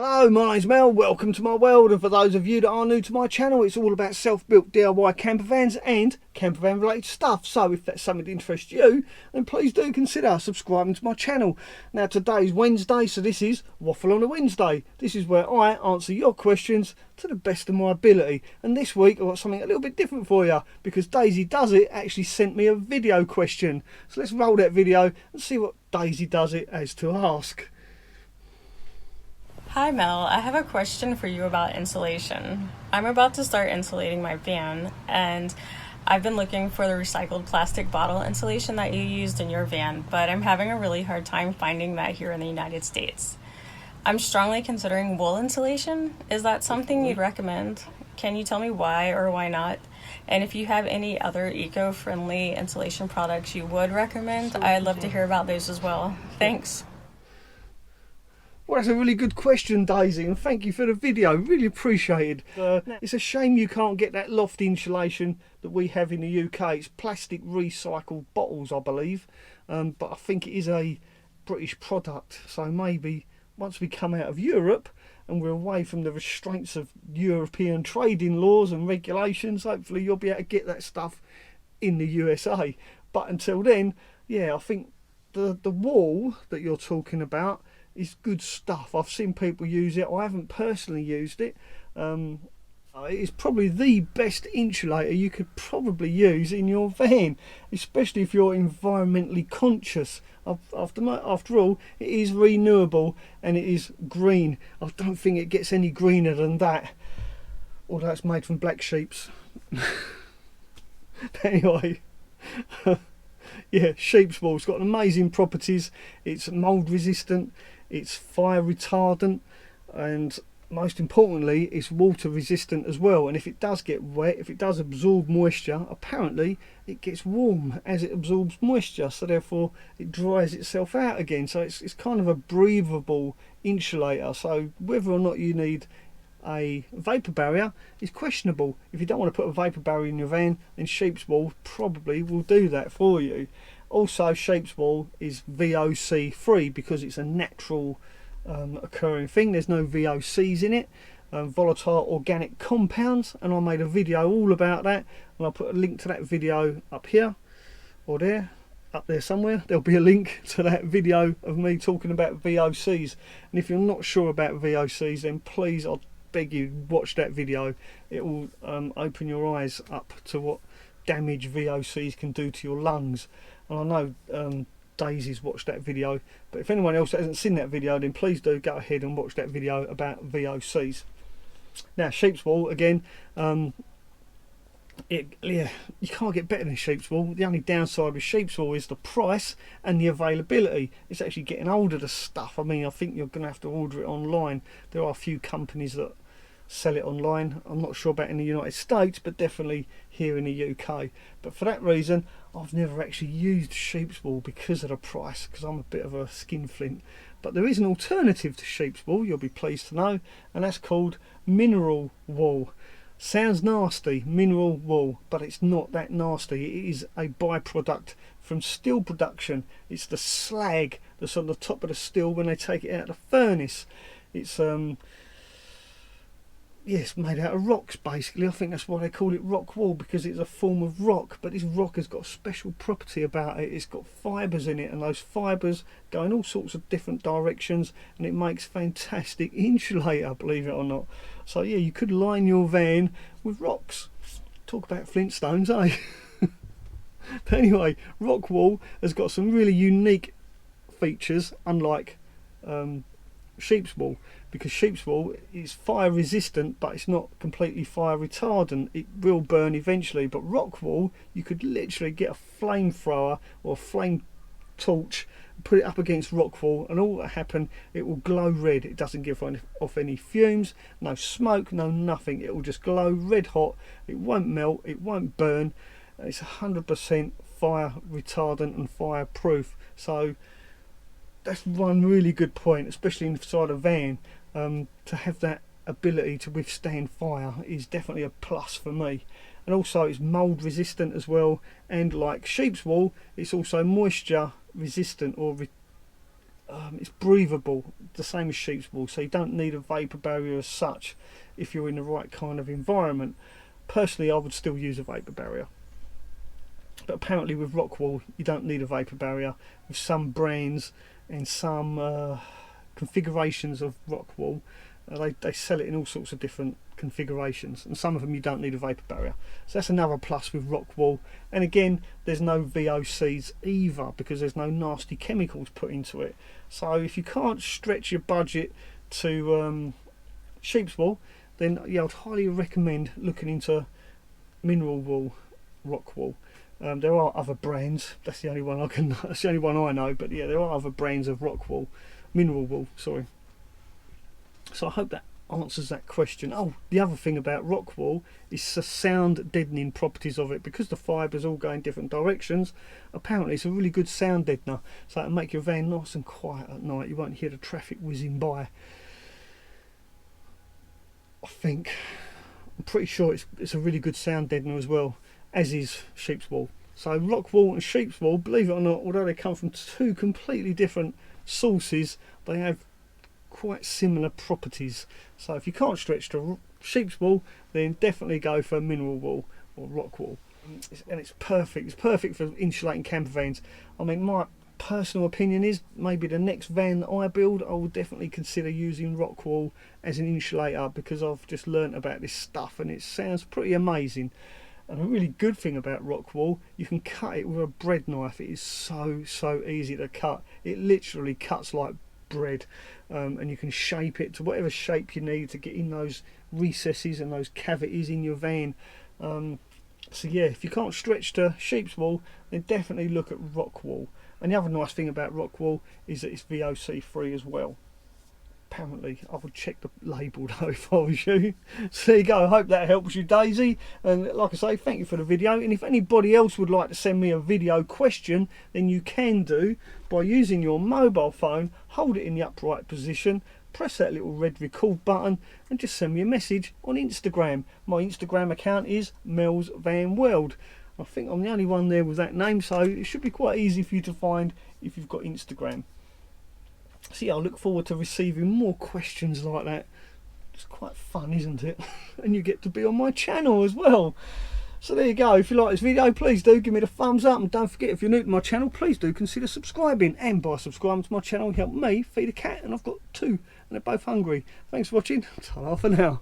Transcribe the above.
Hello, my name's Mel, welcome to my world, and for those of you that are new to my channel, it's all about self-built DIY campervans and campervan related stuff. So if that's something that interests you, then please do consider subscribing to my channel. Now today's Wednesday, so this is Waffle on a Wednesday. This is where I answer your questions to the best of my ability. And this week I've got something a little bit different for you, because Daisy Does It actually sent me a video question. So let's roll that video and see what Daisy Does It has to ask. Hi Mel, I have a question for you about insulation. I'm about to start insulating my van, and I've been looking for the recycled plastic bottle insulation that you used in your van, but I'm having a really hard time finding that here in the United States. I'm strongly considering wool insulation. Is that something you'd recommend? Can you tell me why or why not? And if you have any other eco-friendly insulation products you would recommend, I'd love to hear about those as well. Thanks. Well, that's a really good question, Daisy, and thank you for the video. Really appreciated. It's a shame you can't get that loft insulation that we have in the UK. It's plastic recycled bottles, I believe, but I think it is a British product. So maybe once we come out of Europe and we're away from the restraints of European trading laws and regulations, hopefully you'll be able to get that stuff in the USA. But until then, yeah, I think the wool that you're talking about is good stuff. I've seen people use it. I haven't personally used it. It's probably the best insulator you could probably use in your van, especially if you're environmentally conscious. After all, it is renewable and it is green. I don't think it gets any greener than that, although it's made from black sheeps. Anyway, yeah, sheep's wool's got amazing properties. It's mold resistant, it's fire retardant, and most importantly it's water resistant as well. And if it does get wet, if it does absorb moisture, apparently it gets warm as it absorbs moisture, so therefore it dries itself out again. So it's kind of a breathable insulator. So whether or not you need a vapor barrier is questionable. If you don't want to put a vapor barrier in your van, then sheep's wool probably will do that for you. Also, sheep's wool is VOC free because it's a natural occurring thing. There's no VOCs in it, volatile organic compounds, and I made a video all about that, and I'll put a link to that video up here or there, up there somewhere. There'll be a link to that video of me talking about VOCs. And if you're not sure about VOCs, then please, I'll beg you, watch that video. It will open your eyes up to what damage VOCs can do to your lungs. And I know Daisy's watched that video, but if anyone else hasn't seen that video, then please do go ahead and watch that video about VOCs. Now, sheep's wool again, yeah, you can't get better than sheep's wool. The only downside with sheep's wool is the price and the availability. It's actually getting hold of the stuff. I mean, I think you're going to have to order it online. There are a few companies that sell it online. I'm not sure about in the United States, but definitely here in the UK. But for that reason, I've never actually used sheep's wool because of the price, because I'm a bit of a skinflint. But there is an alternative to sheep's wool, you'll be pleased to know, and that's called mineral wool. Sounds nasty, mineral wool, but it's not that nasty. It is a byproduct from steel production. It's the slag that's on the top of the steel when they take it out of the furnace. It's yes, made out of rocks basically. I think that's why they call it rock wool, because it's a form of rock. But this rock has got a special property about it. It's got fibres in it, and those fibres go in all sorts of different directions, and it makes fantastic insulator, believe it or not. So yeah, you could line your van with rocks. Talk about Flintstones, eh? But anyway, rock wool has got some really unique features, unlike sheep's wool, because sheep's wool is fire resistant, but it's not completely fire retardant. It will burn eventually. But rock wool, you could literally get a flamethrower or a flame torch, put it up against rock wool, and all that happen, it will glow red. It doesn't give off any fumes, no smoke, no nothing. It will just glow red hot. It won't melt, it won't burn. It's 100% fire retardant and fireproof. So that's one really good point, especially inside a van. To have that ability to withstand fire is definitely a plus for me. And also it's mold resistant as well, and like sheep's wool, it's also moisture resistant, or it's breathable, the same as sheep's wool, so you don't need a vapour barrier as such if you're in the right kind of environment. Personally, I would still use a vapour barrier, but apparently with rock wool you don't need a vapour barrier. With some brands and some configurations of rock wool, they sell it in all sorts of different configurations, and some of them you don't need a vapour barrier. So that's another plus with rock wool. And again, there's no VOCs either, because there's no nasty chemicals put into it. So if you can't stretch your budget to sheep's wool, then yeah, I'd highly recommend looking into mineral wool, rock wool. There are other brands. That's the only one that's the only one I know. But yeah, there are other brands of rock wool, mineral wool. Sorry. So I hope that answers that question. Oh, the other thing about rock wool is the sound deadening properties of it. Because the fibres all go in different directions, apparently it's a really good sound deadener, so it'll make your van nice and quiet at night. You won't hear the traffic whizzing by. I'm pretty sure it's a really good sound deadener as well, as is sheep's wool. So rock wool and sheep's wool, believe it or not, although they come from two completely different sources, they have quite similar properties. So if you can't stretch to sheep's wool, then definitely go for mineral wool or rock wool. And it's perfect. It's perfect for insulating camper vans. I mean, my personal opinion is maybe the next van that I build, I will definitely consider using rock wool as an insulator, because I've just learnt about this stuff and it sounds pretty amazing. And a really good thing about rock wool, you can cut it with a bread knife. It is so easy to cut. It literally cuts like bread, and you can shape it to whatever shape you need to get in those recesses and those cavities in your van. So yeah, if you can't stretch to sheep's wool, then definitely look at rock wool. And the other nice thing about rock wool is that it's VOC free as well. Apparently, I would check the label though if I was you. So there you go. I hope that helps you, Daisy. And like I say, thank you for the video. And if anybody else would like to send me a video question, then you can do by using your mobile phone. Hold it in the upright position, press that little red record button, and just send me a message on Instagram. My Instagram account is Mel's Van World. I think I'm the only one there with that name, so it should be quite easy for you to find if you've got Instagram. So yeah, I look forward to receiving more questions like that. It's quite fun, isn't it? And you get to be on my channel as well. So there you go. If you like this video, please do give me the thumbs up, and don't forget, if you're new to my channel, please do consider subscribing. And by subscribing to my channel, help me feed a cat, and I've got two and they're both hungry. Thanks for watching. Ta-ra for now.